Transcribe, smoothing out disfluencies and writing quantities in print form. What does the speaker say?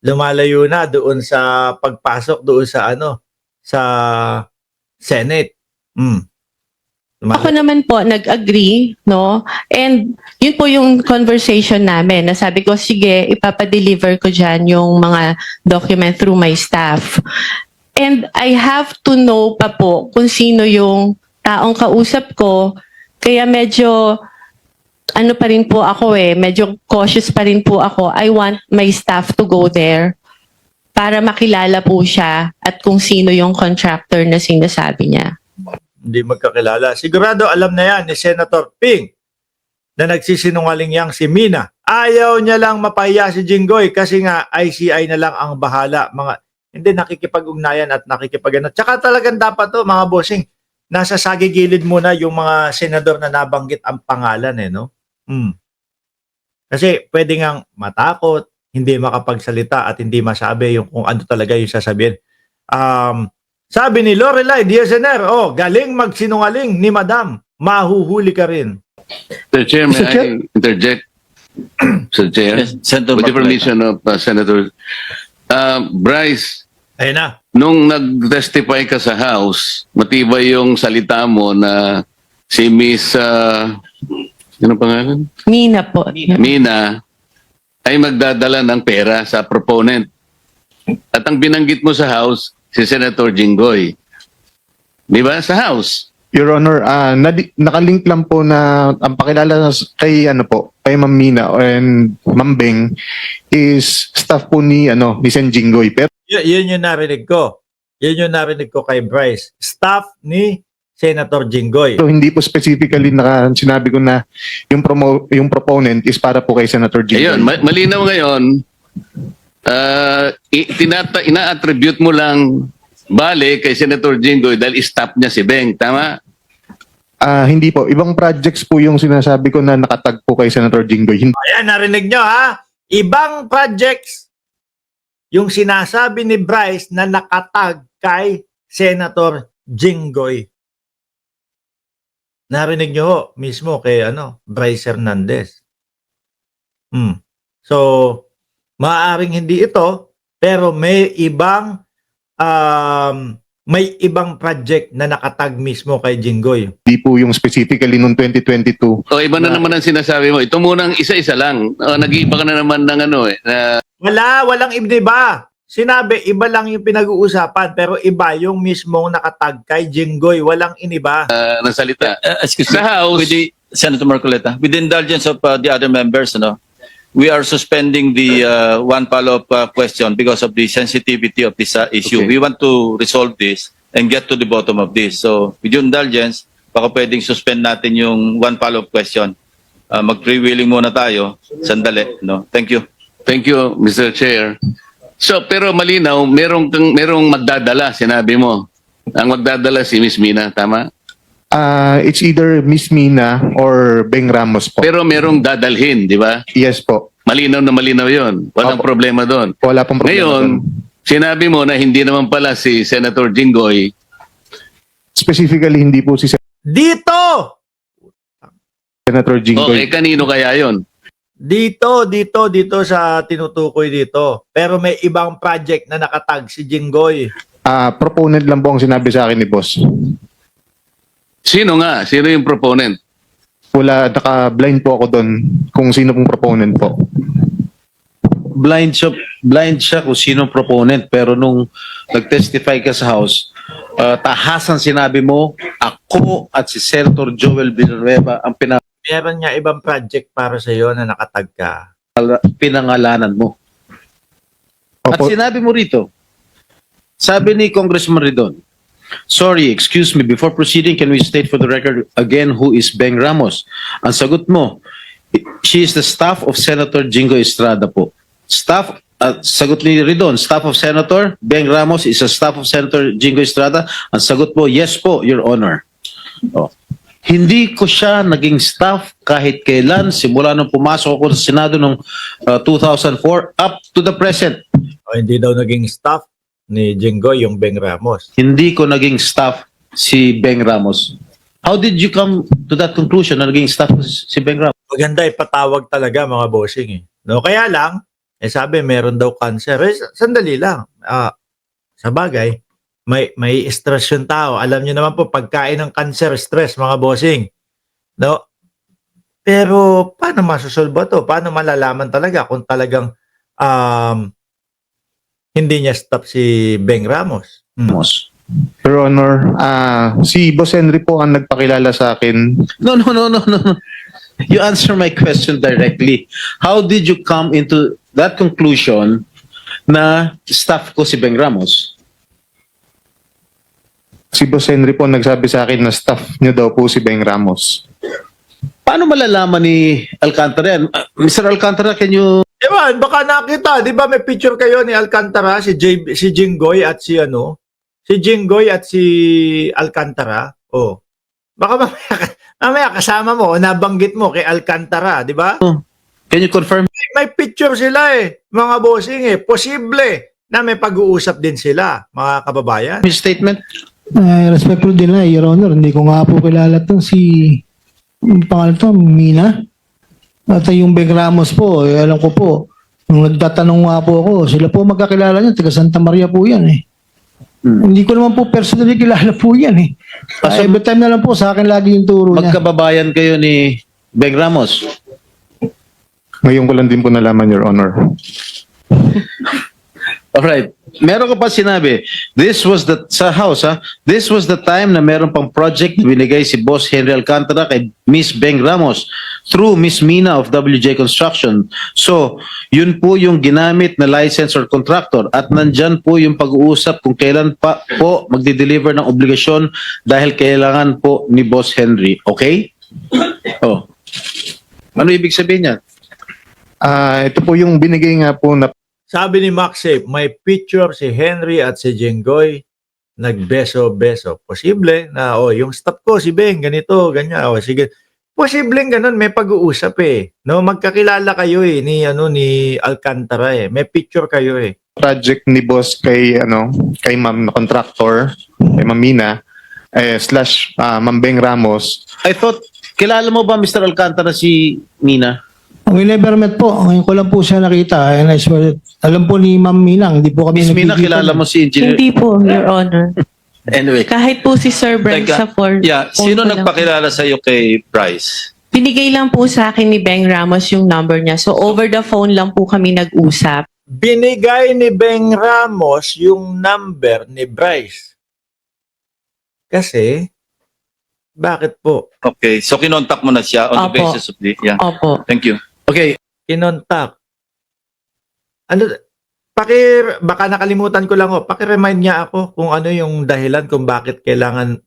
lumalayo na doon sa pagpasok doon sa ano, sa Senate. Ako naman po nag-agree, no? And yun po yung conversation namin. Nasabi ko, sige, ipapadeliver ko dyan yung mga document through my staff. And I have to know pa po kung sino yung taong kausap ko. Kaya medyo, ano pa rin po ako medyo cautious pa rin po ako. I want my staff to go there para makilala po siya at kung sino yung contractor na sinasabi niya. Hindi magkakilala. Sigurado alam na yan ni Senator Ping na nagsisinungaling yang si Mina. Ayaw niya lang mapahiya si Jinggoy kasi nga ICI na lang ang bahala. Hindi nakikipag-ugnayan at nakikipag-ano. Tsaka talagang dapat to mga bossing, nasa sagigilid muna yung mga senador na nabanggit ang pangalan no? Kasi pwede ngang matakot, hindi makapagsalita at hindi masabi yung kung ano talaga yung sasabihin. Sabi ni Lorelai Diazener, galing magsinungaling ni Madam, mahuhuli ka rin. Mr. Chair, may I interject? Mr. Chair, Yes, Senator with the permission of Senator Bryce, Ayun na. nung nag-testify ka sa House, matibay yung salita mo na si Miss, ano pangalan? Mina po. Mina, ay magdadala ng pera sa proponent. At ang binanggit mo sa House, si Senator Jinggoy. Di ba? Sa House. Your Honor, nakalink lang po na ang pakilala kay kay Ma'am Mina and Ma'am Beng is staff po ni Sen Jinggoy. Pero Yun yung narinig ko. Yun yung narinig ko kay Bryce. Staff ni Senator Jinggoy. hindi po specifically sinabi ko na yung proponent is para po kay Senator Jinggoy. Ayun, malinaw ngayon, ina-attribute mo lang bale kay Senator Jinggoy dahil stop niya si Beng. Tama? Hindi po. Ibang projects po yung sinasabi ko na nakatag po kay Senator Jinggoy. Ayan, narinig nyo ha? Ibang projects yung sinasabi ni Bryce na nakatag kay Senator Jinggoy. Narinig nyo ho, mismo kay Bryce Hernandez. So, maaaring hindi ito, pero may ibang project na nakatag mismo kay Jinggoy. Hindi po yung specifically noong 2022. O iba na naman ang sinasabi mo. Ito munang isa-isa lang. Nag-iiba ka na naman ng Walang iba. Sinabi, iba lang yung pinag-uusapan, pero iba yung mismong nakatag kay Jinggoy. Walang iniba. ng salita. Excuse me, Sa House, with Senator Marcoleta, with the indulgence of the other members, we are suspending the one follow-up question because of the sensitivity of this issue. Okay. We want to resolve this and get to the bottom of this. So, with your indulgence, baka pwedeng suspend natin yung one follow-up question. Mag-freewheeling muna tayo. Sandali. Thank you. Thank you, Mr. Chair. So, pero malinaw, merong magdadala, sinabi mo. Ang magdadala si Miss Mina, tama? It's either Miss Mina or Beng Ramos po. Pero merong dadalhin, di ba? Yes po. Malinaw na malinaw yon. Walang Opo. problema doon. Wala pong problema. Ngayon, doon. sinabi mo na hindi naman pala si Senator Jinggoy. Specifically, hindi po si Dito! Senator Jinggoy. Kanino kaya yon? Dito sa tinutukoy dito. Pero may ibang project na nakatag si Jinggoy. Proponent lang po ang sinabi sa akin ni boss. Sino nga? Sino yung proponent? Wala, naka-blind po ako doon kung sino pong proponent po. Blind siya kung sino proponent, pero nung nag-testify ka sa House, tahasan sinabi mo, ako at si Senator Joel Villanueva ang Meron nga ibang project para sa iyo na nakatag ka. pinangalanan mo. At Opo. sinabi mo rito, sabi ni Congressman Ridon, sorry, excuse me, before proceeding, can we state for the record again who is Beng Ramos? Ang sagot mo, she is the staff of Senator Jinggoy Estrada po. Sagot ni Ridon, staff of Senator Beng Ramos is a staff of Senator Jinggoy Estrada. Ang sagot mo, yes po, Your Honor. Hindi ko siya naging staff kahit kailan, simula nung pumasok ako sa Senado noong 2004 up to the present. O hindi daw naging staff ni Jinggoy yung Beng Ramos. Hindi ko naging staff si Beng Ramos. How did you come to that conclusion na naging staff ko si Beng Ramos? Maganda ipatawag talaga mga bossing . No, kaya lang, Eh sabi, meron daw cancer. Eh, sandali lang. Sa bagay, may stress yung tao. Alam niyo naman po, pagkain ng cancer, stress, mga bossing. No? Pero, paano masusolba to? Paano malalaman talaga kung talagang hindi niya stop si Beng Ramos? Ramos. Your Honor, si Boss Henry po ang nagpakilala sa akin. No. You answer my question directly. How did you come into that conclusion na staff ko si Beng Ramos? Si Boss Henry po nagsabi sa akin na staff niyo daw po si Beng Ramos. Paano malalaman ni Alcantara yan? Mr. Alcantara, can you... Ewan, baka nakita. Di ba may picture kayo ni Alcantara, si Jinggoy at si si Jinggoy at si Alcantara? Oh. Baka mamaya kasama mo, nabanggit mo kay Alcantara, di ba? Can you confirm? May picture sila mga bossing Posible na may pag-uusap din sila, mga kababayan. His statement? Respectful din na, Your Honor. Hindi ko nga po kilala itong yung pangalan to, Mina. At yung Beng Ramos po, alam ko po, nung nagtatanong nga po ako, sila po magkakilala niya, taga Santa Maria po yan Hindi ko naman po personally kilala po yan every time na lang po, sa akin lagi yung turo niya. Magkababayan kayo ni Beng Ramos? Ngayon ko lang din po nalaman, Your Honor. Alright. Meron ko pa sinabi, this was the, sa house this was the time na meron pang project na binigay si Boss Henry Alcantara kay Miss Beng Ramos through Miss Mina of WJ Construction. So, yun po yung ginamit na license or contractor at nandyan po yung pag-uusap kung kailan pa po magdi-deliver ng obligasyon dahil kailangan po ni Boss Henry. Okay? Oh. Ano ibig sabihin niya? Ito po yung binigay nga po na Sabi ni Maxip, may picture si Henry at si Jinggoy nagbeso-beso. Posible na, yung staff ko, si Beng, ganito, ganyan. Sige. Posibleng ganun, may pag-uusap No, magkakilala kayo ni Alcantara May picture kayo project ni Boss kay Ma'am na contractor, kay Ma'am Mina, slash Ma'am Beng Ramos. I thought, kilala mo ba Mr. Alcantara si Mina? We never met po. Ngayon ko lang po siya nakita. And I swear, alam po ni Ma'am Minang, hindi po kami Miss Mina, nagkikita. kilala mo si Engineer? Hindi po, Your Honor. Anyway. Kahit po si Sir Brent Teka, sa phone. sino phone ko lang. nagpakilala sa iyo kay Bryce? Binigay lang po sa akin ni Beng Ramos yung number niya. So over the phone lang po kami nag-usap. Binigay ni Beng Ramos yung number ni Bryce. Kasi, bakit po? Okay, so kinontak mo na siya on the Opo. basis of the... Yeah. Opo. Thank you. Okay. Kinontak. Baka nakalimutan ko lang paki-remind niya ako kung ano yung dahilan kung bakit kailangan